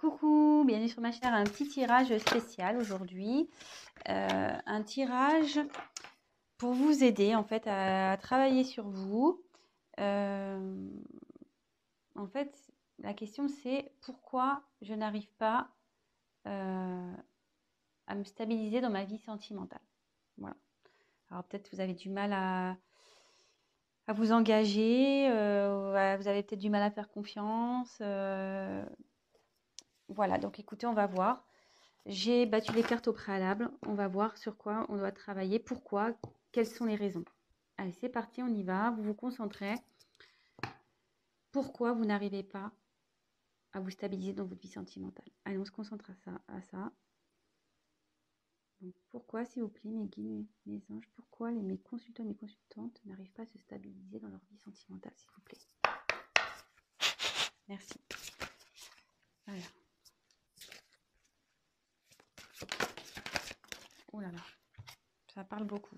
Coucou, bienvenue sur ma chaîne. Un petit tirage spécial aujourd'hui. Un tirage pour vous aider en fait à travailler sur vous. Euh, en fait, la question c'est pourquoi je n'arrive pas à me stabiliser dans ma vie sentimentale. Voilà. Alors peut-être vous avez du mal à vous engager, vous avez peut-être du mal à faire confiance. Voilà, donc écoutez, on va voir. J'ai battu les cartes au préalable. On va voir sur quoi on doit travailler, pourquoi, quelles sont les raisons. Allez, c'est parti, on y va. Vous vous concentrez. Pourquoi vous n'arrivez pas à vous stabiliser dans votre vie sentimentale? Allez, on se concentre à ça. Donc, pourquoi, s'il vous plaît, mes guides, mes anges, pourquoi mes consultants et mes consultantes n'arrivent pas à se stabiliser dans leur vie sentimentale, s'il vous plaît? Merci. Alors. Oh là là, ça parle beaucoup.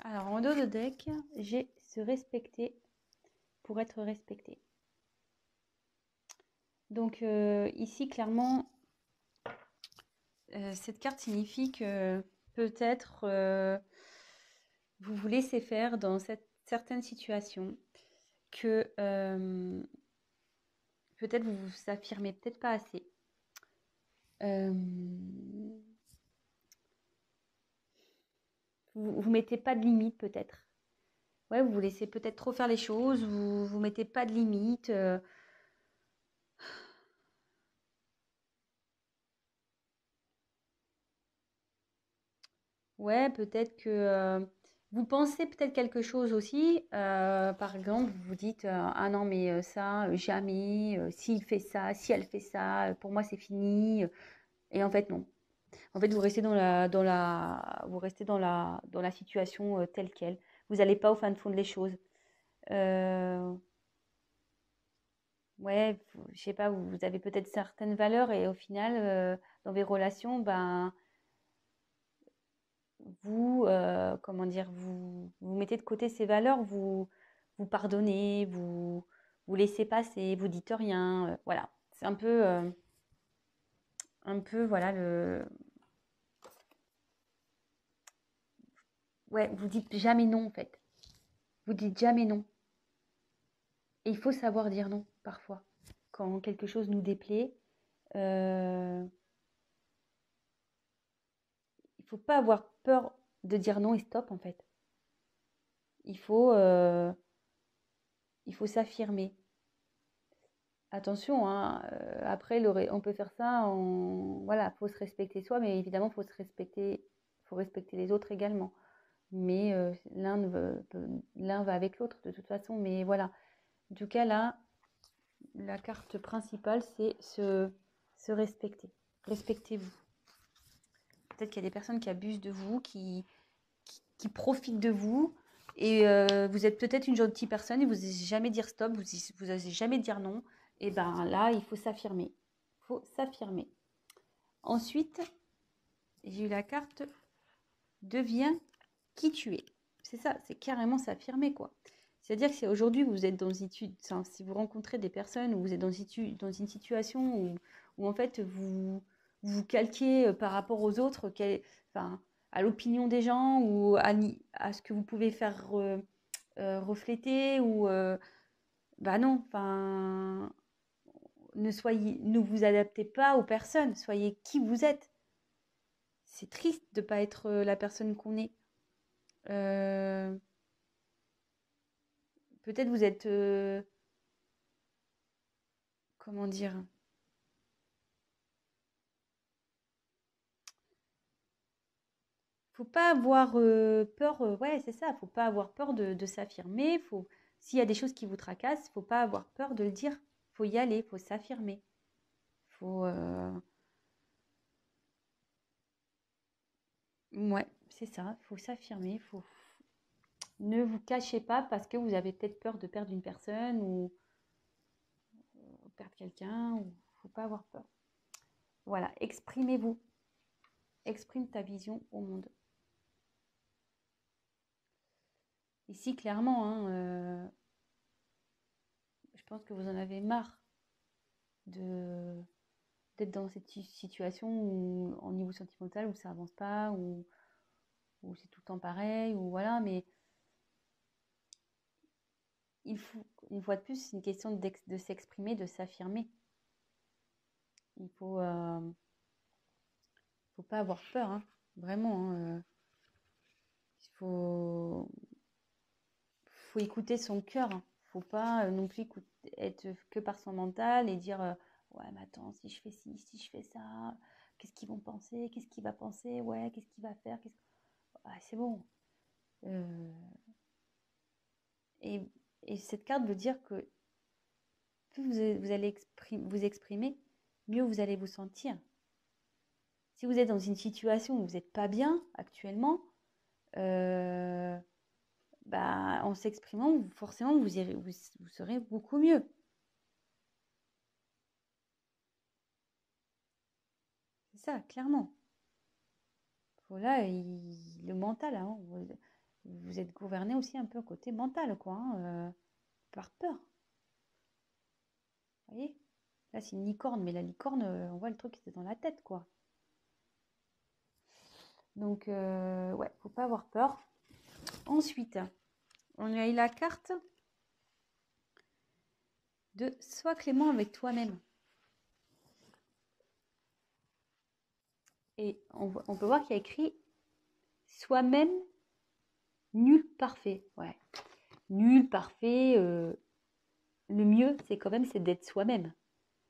Alors, en dos de deck, j'ai se respecter pour être respecté. Donc, ici, clairement, cette carte signifie que peut-être vous vous laissez faire dans certaines situations, que peut-être vous vous affirmez peut-être pas assez. Vous mettez pas de limite peut-être. Ouais, vous vous laissez peut-être trop faire les choses, vous mettez pas de limite. Ouais, peut-être que vous pensez peut-être quelque chose aussi. Par exemple, vous vous dites ah non mais ça jamais. S'il fait ça, si elle fait ça, pour moi c'est fini. Et en fait non. En fait, vous restez vous restez dans la situation telle quelle. Vous n'allez pas au fin de fond des choses. Euh, ouais, je sais pas, vous avez peut-être certaines valeurs et au final, dans vos relations, ben vous, comment dire, vous mettez de côté ces valeurs, vous pardonnez, vous laissez passer, vous dites rien. Voilà, c'est un peu, voilà ouais, vous dites jamais non en fait. Vous dites jamais non. Et il faut savoir dire non parfois. Quand quelque chose nous déplaît, euh, il faut pas avoir peur de dire non et stop en fait. Il faut, euh, il faut s'affirmer. Attention, hein, après, on peut faire ça, voilà, faut se respecter soi, mais évidemment, faut respecter les autres également. Mais l'un va avec l'autre de toute façon. Mais voilà, en tout cas là, la carte principale, c'est se respecter. Respectez-vous. Peut-être qu'il y a des personnes qui abusent de vous, qui profitent de vous. Et vous êtes peut-être une gentille personne et vous n'osez jamais dire stop, vous n'osez jamais dire non. Et ben là, il faut s'affirmer. Il faut s'affirmer. Ensuite, j'ai eu la carte deviens qui tu es. C'est ça, c'est carrément s'affirmer quoi. C'est-à-dire que si aujourd'hui vous êtes si vous rencontrez des personnes où vous êtes dans une situation où en fait vous calquez par rapport aux autres, enfin, à l'opinion des gens ou à ce que vous pouvez faire refléter ou bah non, enfin ne vous adaptez pas aux personnes, soyez qui vous êtes. C'est triste de ne pas être la personne qu'on est. Euh, Peut-être vous êtes, comment dire, faut pas avoir peur, ouais, c'est ça, faut pas avoir peur de s'affirmer. S'il y a des choses qui vous tracassent, faut pas avoir peur de le dire. Faut y aller, faut s'affirmer. Faut, ouais, c'est ça, faut s'affirmer. Ne vous cachez pas parce que vous avez peut-être peur de perdre une personne ou perdre quelqu'un. Il ne faut pas avoir peur. Voilà, exprimez-vous. Exprime ta vision au monde. Ici, clairement, hein, je pense que vous en avez marre d'être dans cette situation où, en niveau sentimental où ça avance pas, où c'est tout le temps pareil, ou voilà, mais il faut, une fois de plus, c'est une question de s'exprimer, de s'affirmer. Il faut pas avoir peur, hein, vraiment. Hein, il faut écouter son cœur. Hein. Faut pas non plus être que par son mental et dire ouais, mais attends, si je fais ci, si je fais ça, qu'est-ce qu'ils vont penser, qu'est-ce qu'il va penser, ouais, qu'est-ce qu'il va faire, ah, c'est bon. Et, et cette carte veut dire que plus vous allez vous exprimer, mieux vous allez vous sentir. Si vous êtes dans une situation où vous n'êtes pas bien actuellement, bah, en s'exprimant, forcément, vous serez beaucoup mieux. C'est ça, clairement. Voilà, le mental, hein, vous êtes gouverné aussi un peu côté mental, quoi, hein, par peur. Vous voyez? Là, c'est une licorne, mais la licorne, on voit le truc qui était dans la tête, quoi. Donc, ouais, faut pas avoir peur. Ensuite, on a eu la carte de sois clément avec toi-même. Et on peut voir qu'il y a écrit soi-même nul parfait. Ouais. Nul parfait. Le mieux, c'est quand même d'être soi-même.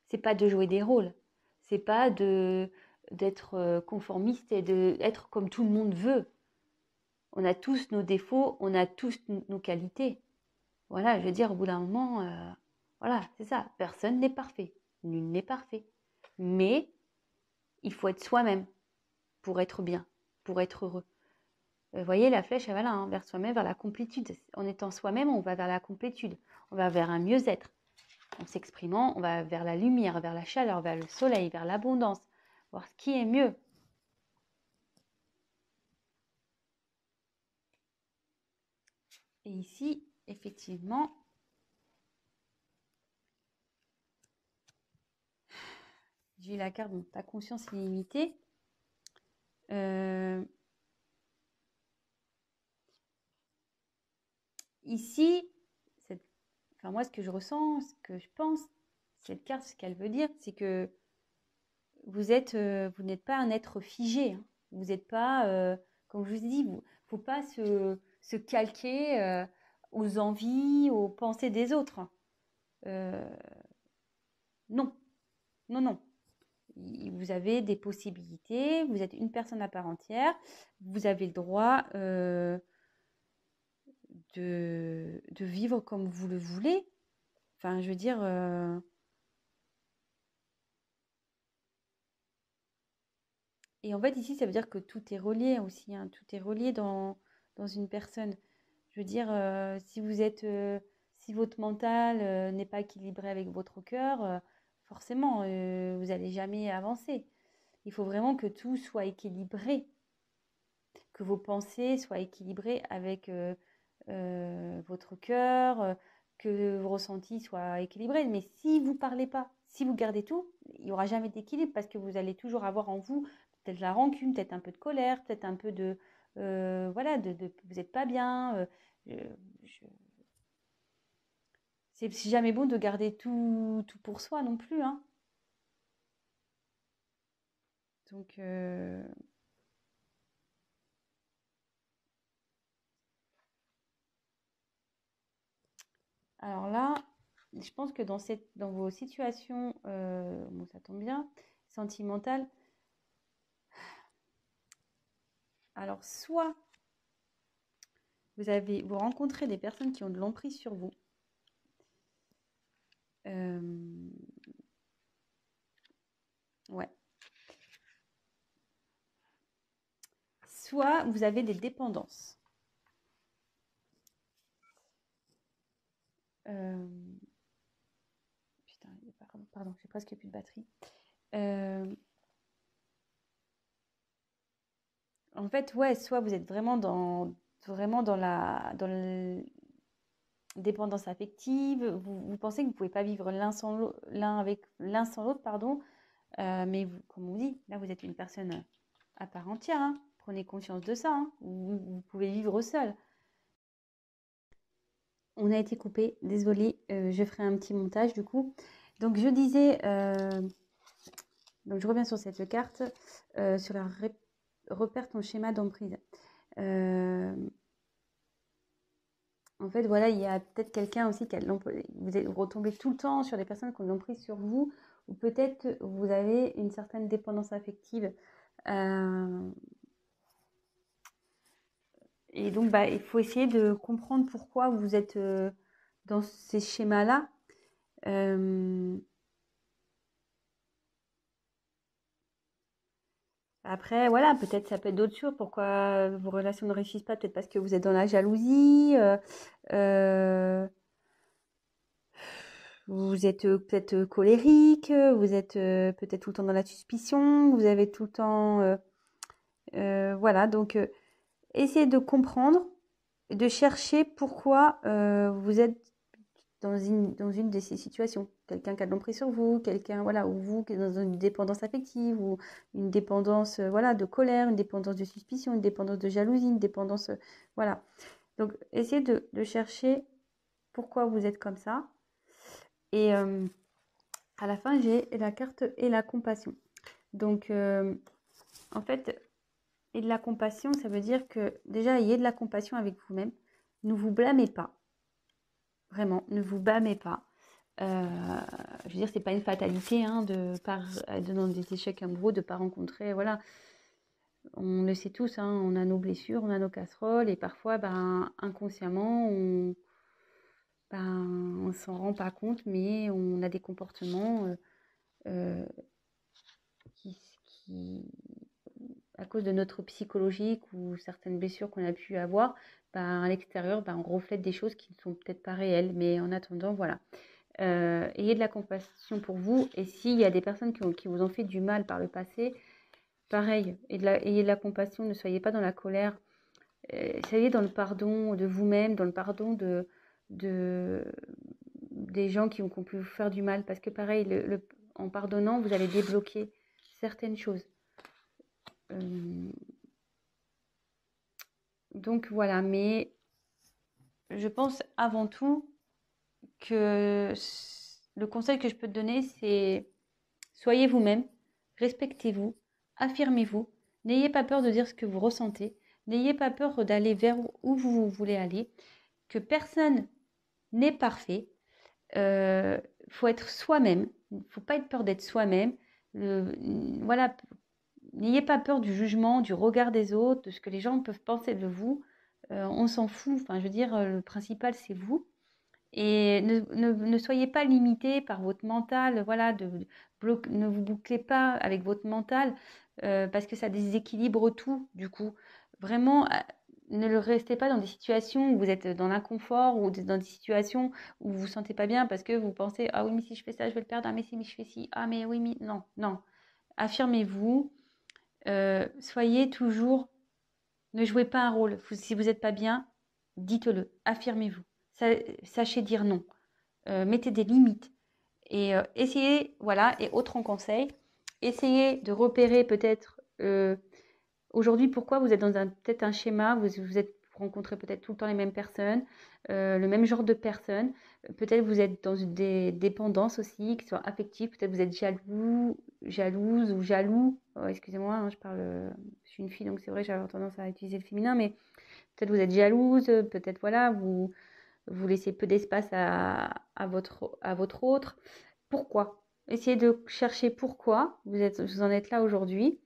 C'est pas de jouer des rôles. C'est pas d'être conformiste et d'être comme tout le monde veut. On a tous nos défauts, on a tous nos qualités. Voilà, je veux dire, au bout d'un moment, voilà, c'est ça. Personne n'est parfait. Nul n'est parfait. Mais il faut être soi-même pour être bien, pour être heureux. Vous voyez, la flèche, elle va là, hein, vers soi-même, vers la complétude. En étant soi-même, on va vers la complétude. On va vers un mieux-être. En s'exprimant, on va vers la lumière, vers la chaleur, vers le soleil, vers l'abondance. Voir ce qui est mieux. Et ici, effectivement, j'ai la carte, donc ta conscience illimitée. Ici, enfin moi, ce que je ressens, ce que je pense, cette carte, ce qu'elle veut dire, c'est que vous n'êtes pas un être figé. Hein. Vous n'êtes pas, comme je vous ai dit, il ne faut pas se calquer aux envies, aux pensées des autres. Non, non, non. Vous avez des possibilités, vous êtes une personne à part entière, vous avez le droit de vivre comme vous le voulez. Enfin, je veux dire, et en fait, ici, ça veut dire que tout est relié aussi, hein, tout est relié dans une personne. Je veux dire, si votre mental n'est pas équilibré avec votre cœur, forcément, vous n'allez jamais avancer. Il faut vraiment que tout soit équilibré, que vos pensées soient équilibrées avec votre cœur, que vos ressentis soient équilibrés. Mais si vous ne parlez pas, si vous gardez tout, il n'y aura jamais d'équilibre parce que vous allez toujours avoir en vous peut-être la rancune, peut-être un peu de colère, peut-être un peu de... voilà, vous n'êtes pas bien. C'est jamais bon de garder tout pour soi non plus. Hein. Donc, alors là, je pense que dans vos situations, bon, ça tombe bien, sentimentales, alors soit vous rencontrez des personnes qui ont de l'emprise sur vous. Ouais. Soit vous avez des dépendances. Euh, Putain, pardon, j'ai presque plus de batterie. Euh, En fait, ouais, soit vous êtes vraiment dans la dépendance affective, vous pensez que vous pouvez pas vivre l'un sans l'autre, pardon, mais comme on dit, là vous êtes une personne à part entière, hein. Prenez conscience de ça, hein. Vous pouvez vivre seul. On a été coupé, désolée, je ferai un petit montage du coup. Donc je disais, donc je reviens sur cette carte, sur la repère ton schéma d'emprise. En fait, voilà, il y a peut-être quelqu'un aussi qui a vous retombez tout le temps sur des personnes qui ont l'emprise sur vous, ou peut-être vous avez une certaine dépendance affective. Euh, et donc, bah, il faut essayer de comprendre pourquoi vous êtes dans ces schémas-là. Euh, Après, voilà, peut-être ça peut être d'autres choses. Pourquoi vos relations ne réussissent pas? Peut-être parce que vous êtes dans la jalousie. Euh, Vous êtes peut-être colérique, vous êtes peut-être tout le temps dans la suspicion, vous avez tout le temps... voilà, donc essayez de comprendre, et de chercher pourquoi vous êtes dans une de ces situations. Quelqu'un qui a de l'emprise sur vous, quelqu'un, voilà, ou vous qui êtes dans une dépendance affective, ou une dépendance, voilà, de colère, une dépendance de suspicion, une dépendance de jalousie, une dépendance, voilà. Donc, essayez de chercher pourquoi vous êtes comme ça. Et à la fin, j'ai la carte et la compassion. Donc, en fait, et de la compassion, ça veut dire que déjà, ayez de la compassion avec vous-même. Ne vous blâmez pas. Vraiment, ne vous blâmez pas. Je veux dire, c'est pas une fatalité hein, dans des échecs amoureux, de ne pas rencontrer. Voilà, on le sait tous, hein, on a nos blessures, on a nos casseroles, et parfois, ben, inconsciemment, on s'en rend pas compte, mais on a des comportements euh, qui, qui, à cause de notre psychologique ou certaines blessures qu'on a pu avoir, ben, à l'extérieur, ben, on reflète des choses qui ne sont peut-être pas réelles. Mais en attendant, voilà. Ayez de la compassion pour vous. Et s'il y a des personnes qui vous ont fait du mal par le passé, pareil, ayez de la compassion. Ne soyez pas dans la colère. Soyez dans le pardon de vous-même, dans le pardon de, des gens qui ont pu vous faire du mal. Parce que pareil, en pardonnant, vous allez débloquer certaines choses. Donc voilà, mais je pense avant tout que le conseil que je peux te donner, c'est soyez vous-même, respectez-vous, affirmez-vous, n'ayez pas peur de dire ce que vous ressentez, n'ayez pas peur d'aller vers où vous voulez aller, que personne n'est parfait. Faut être soi-même, il ne faut pas être peur d'être soi-même. Voilà, n'ayez pas peur du jugement, du regard des autres, de ce que les gens peuvent penser de vous. On s'en fout. Enfin, je veux dire, le principal, c'est vous. Et ne soyez pas limité par votre mental. Voilà, ne vous bouclez pas avec votre mental parce que ça déséquilibre tout, du coup. Vraiment, ne restez pas dans des situations où vous êtes dans l'inconfort ou dans des situations où vous vous sentez pas bien parce que vous pensez, ah oui, mais si je fais ça, je vais le perdre. Ah, mais si je fais ci. Ah, mais oui, mais non, non. Affirmez-vous. Soyez toujours, ne jouez pas un rôle. Si vous n'êtes pas bien, dites-le, affirmez-vous. Sachez dire non. Mettez des limites. Et essayez, voilà, et autre en conseil, essayez de repérer peut-être aujourd'hui pourquoi vous êtes dans peut-être un schéma, vous rencontrez peut-être tout le temps les mêmes personnes, le même genre de personnes. Peut-être vous êtes dans des dépendances aussi, qui sont affectives. Peut-être vous êtes jalouse ou jaloux. Oh, excusez-moi, hein, je suis une fille, donc c'est vrai, j'avais tendance à utiliser le féminin, mais peut-être vous êtes jalouse, peut-être voilà, vous laissez peu d'espace à votre autre. Pourquoi? Essayez de chercher pourquoi vous en êtes là aujourd'hui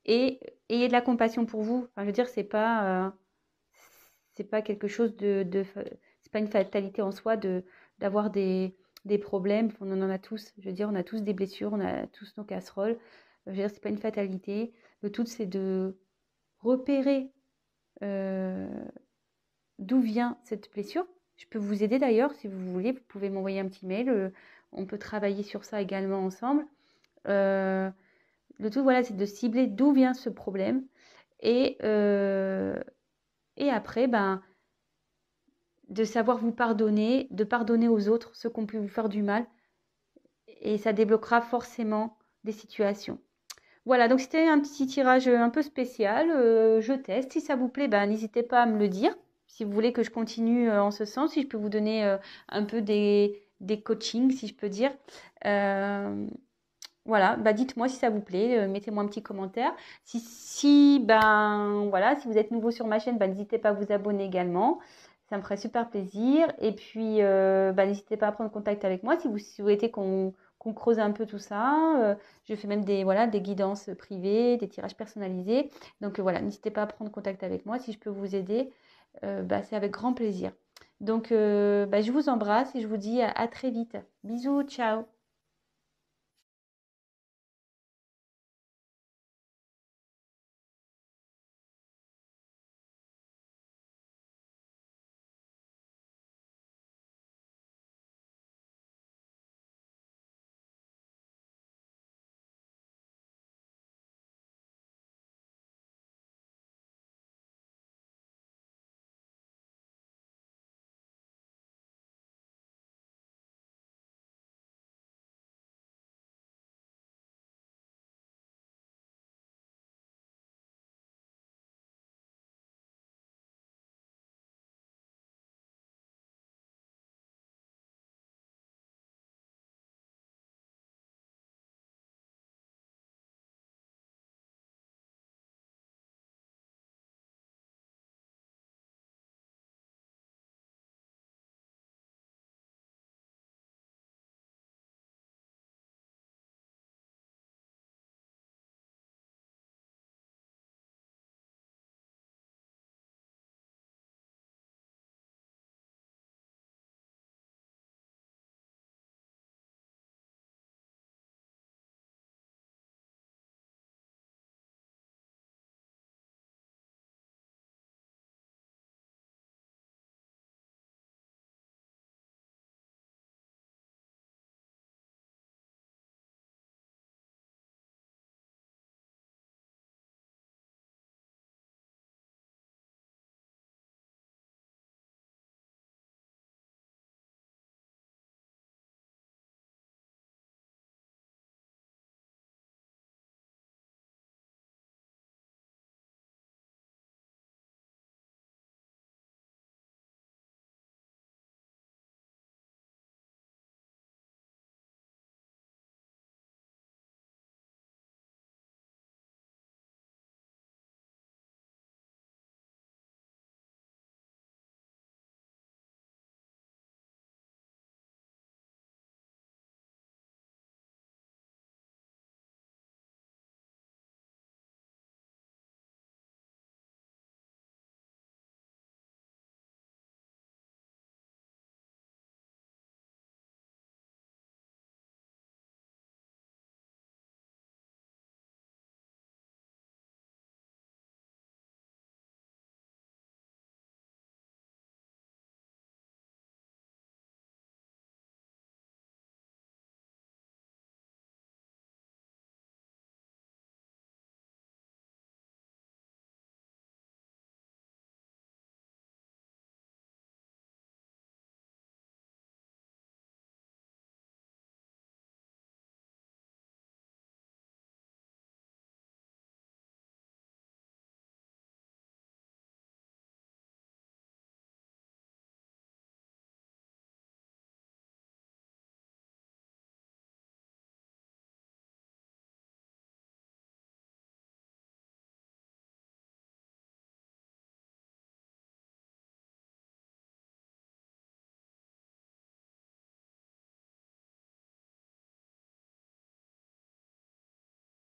et ayez de la compassion pour vous. Enfin, je veux dire, c'est pas quelque chose c'est pas une fatalité en soi d'avoir des problèmes. On en a tous. Je veux dire, on a tous des blessures, on a tous nos casseroles. Je veux dire, c'est pas une fatalité. Le tout, c'est de repérer euh, d'où vient cette blessure. Je peux vous aider d'ailleurs, si vous voulez, vous pouvez m'envoyer un petit mail. On peut travailler sur ça également ensemble. Euh, le tout, voilà, c'est de cibler d'où vient ce problème. Et après, ben, de savoir vous pardonner, de pardonner aux autres ceux qui ont pu vous faire du mal. Et ça débloquera forcément des situations. Voilà, donc c'était un petit tirage un peu spécial. Je teste. Si ça vous plaît, ben, n'hésitez pas à me le dire. Si vous voulez que je continue en ce sens, si je peux vous donner un peu des coachings, si je peux dire. Voilà, bah dites-moi si ça vous plaît, mettez-moi un petit commentaire. Ben voilà, si vous êtes nouveau sur ma chaîne, ben, n'hésitez pas à vous abonner également. Ça me ferait super plaisir. Et puis, bah, n'hésitez pas à prendre contact avec moi si vous souhaitez qu'on creuse un peu tout ça. Je fais même des guidances privées, des tirages personnalisés. Donc voilà, n'hésitez pas à prendre contact avec moi. Si je peux vous aider, bah, c'est avec grand plaisir. Donc, bah, je vous embrasse et je vous dis à très vite. Bisous, ciao.